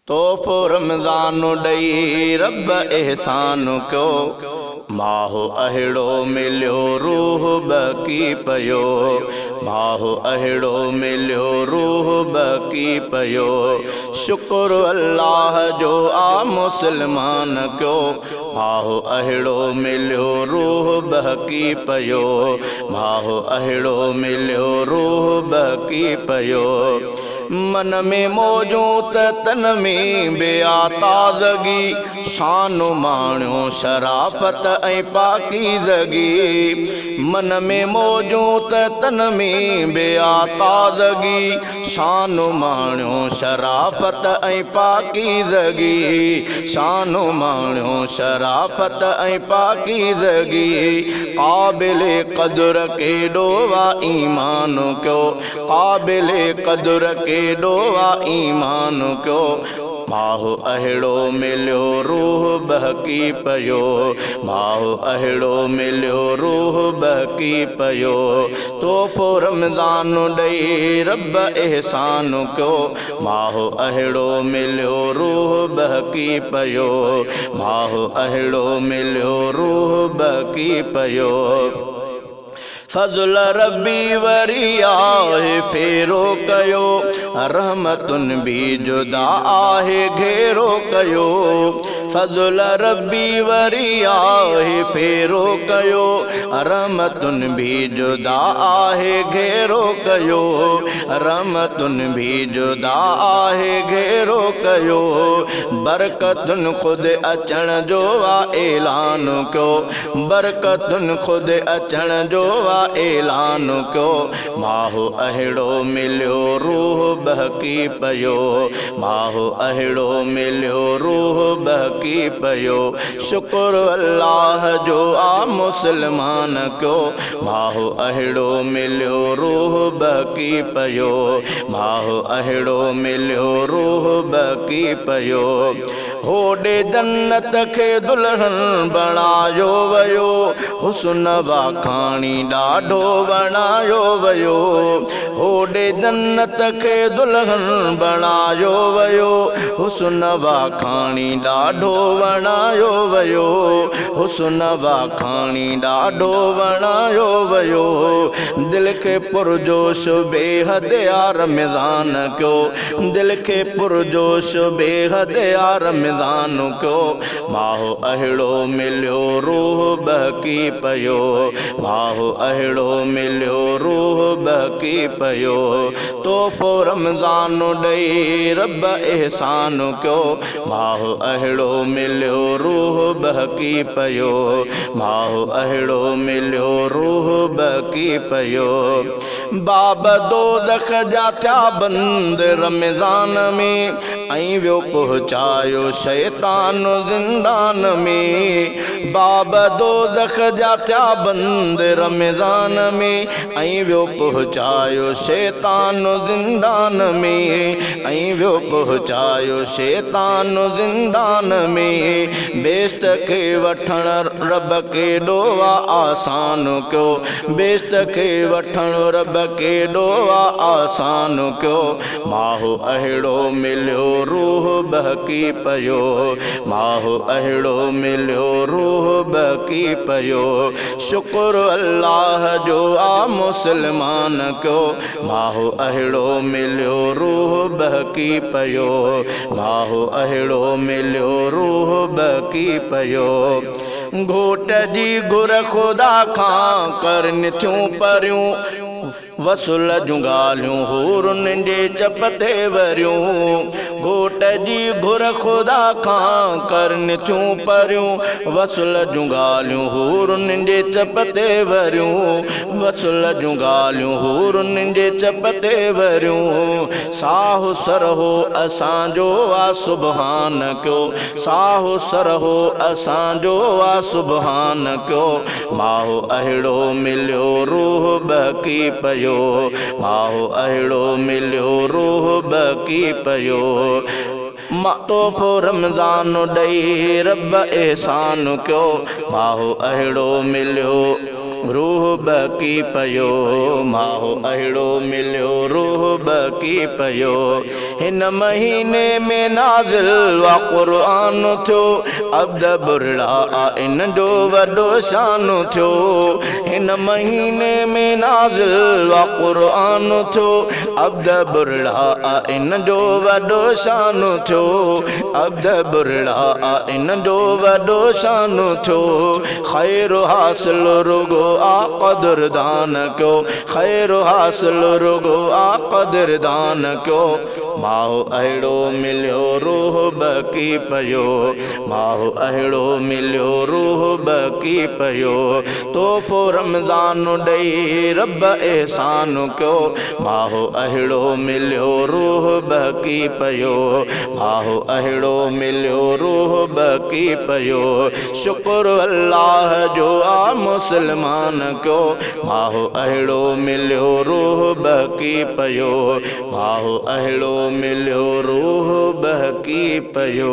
तोहफ़ो रमज़ान ॾई रब एहसान कयो माहो अहिड़ो मिलियो रूह बकी पयो माहो अहिड़ो मिलियो रूह बकी पयो शुक्र अल्लाह जो आ मुसलमान कयो माहो अहिड़ो मिलियो रूह बकी पयो माहो अहिड़ो मिलियो रूह बकी पयो मन में मौजूद तन में बेआ ताज़गी शान माण्यो शराफत ऐं पाकीज़गी मन में मौजूद तन में बेआ ताज़गी शान माण्यो शराफत ऐं पाकीज़गी शान माण्यो शराफत ऐं पाकीज़गी क़ाबिल क़द्र केॾो वा ईमान कयो क़ाबिल क़द्र केॾो वा ईमान कयो माहो अहिड़ो मिलियो रूह बहकी पयो माहो अहिड़ो मिलियो रूह बहकी पयो तोहफ़ो रमज़ान ॾई रब एहसान कयो माहो अहिड़ो मिलियो रूह बहकी पयो माहो अहिड़ो मिलियो रूह बहकी पयो फज़ल रब्बी वरी आहे फेरो कयो रहमतुन भी जुदा आहे घेरो कयो फज़ल रब्बी वरी आहे फेरो कयो रहमतुन भी जुदा आहे घेरो कयो रहमतुन भी जुदा आहे घेरो कयो बरकतुन खुद अचण जो वा ऐलान कयो बरकतुन खुद अचण जो वा ऐलान कयो माहो अहिड़ो मिलियो रूह बहकी पयो माहो अहिड़ो मिलियो रूह बहकी पयो शुक्र अल्लाह जो आ मुसलमान कयो माहो अहिड़ो मिलियो रूह बहकी पयो माहो अहिड़ो मिलियो रूह बहकी पयो होॾे जन्नत खे दुल्हन बणायो वयो हुस्न वाखाणी ॾाढो बणायो वयो होॾे जन्नत खे दुल्हन बणायो वयो हुस्न वाखाणी ॾाढो बणायो वयो हुस्न वाखाणी ॾाढो बणायो वयो दिल खे पुरजोश बेहद यार रमज़ान कयो दिल खे पुरजोश बेहद यार रमज़ान कयो माहो अहिड़ो मिलियो रूह बहकी पयो माहो अहिड़ो मिलियो रूह बहकी पयो तोहफ़ो रमज़ान ॾई रब एहसान कयो माहो अहिड़ो मिलियो रूह बहकी पयो माहो अहिड़ो मिलियो रूह बहकी पयो बाब दोज़ख जा थिया बंद रमज़ान में ऐं वियो पहुचायो शैतान ज़िंदान में बाब दोज़ख जा थिया बंद रमज़ान में ऐं वियो पहुचायो शैतान ज़िंदान में ऐं वियो पहुचायो शैतान ज़िंदान में बेश्त खे वठण रब केॾो वा आसान कयो बेश्त खे वठण रब केॾो वा आसान कयो माहो अहिड़ो मिलियो रूह बहकी पयो माहो अहिड़ो मिलियो रूह बहकी पयो शुक्र अल्लाह जो आ मुसलमान कयो माहो अहिड़ो मिलियो रूह बहकी पयो माहो अहिड़ो मिलियो रूह बहकी पयो घोट जी घुर ख़ुदा खां करनि थियूं परियूं वसुल जूं ॻाल्हियूं हूरुनि जे चप ते वरियूं घोट जी घुर ख़ुदा खां करनि थियूं परियूं वसुल जूं ॻाल्हियूं हूरुनि जे चप ते वरियूं वसुल जूं ॻाल्हियूं हूरुनि जे चप ते वरियूं साहु सरहो असांजो आ सुबहान कयो साहु सरहो असांजो आ सुबहान कयो माहो अहिड़ो मिलियो रूह बहकी पयो माहो अहिड़ो मिलियो रूह बहकी पयो तोहफ़ो रमज़ान ॾई रब एहसान कयो माहो अहिड़ो मिलियो रूह बकी पयो माहो अहिड़ो मिलियो रूह बकी पयो हिन महीने में नाज़िल वा क़ुरान थियो अब्द बुरड़ा इन जो वॾो शान थियो हिन महीने में नाज़िल वा क़ुरान थियो अब्द बुरड़ा इन जो वॾो शान थियो अब्द बुरड़ा इन जो वॾो शान थियो ख़ैर हासिल रुगो आ क़दरदान क्यो ख़ैर हासिल रुगो आ क़दरदान क्यो माहो अहिड़ो मिलियो रूह बकी पयो माहो अहिड़ो मिलियो रूह बकी पयो तोहफ़ो रमज़ान ॾेई रब एहसान कयो माहो अहिड़ो मिलियो रूह बकी पयो माहो अहिड़ो मिलियो रूह बकी पयो शुक्र अल्लाह जो आ मुसलमान कयो माहो अहिड़ो मिलियो रूह बकी पयो माहो अहिड़ो मिलियो रूह बकी पयो।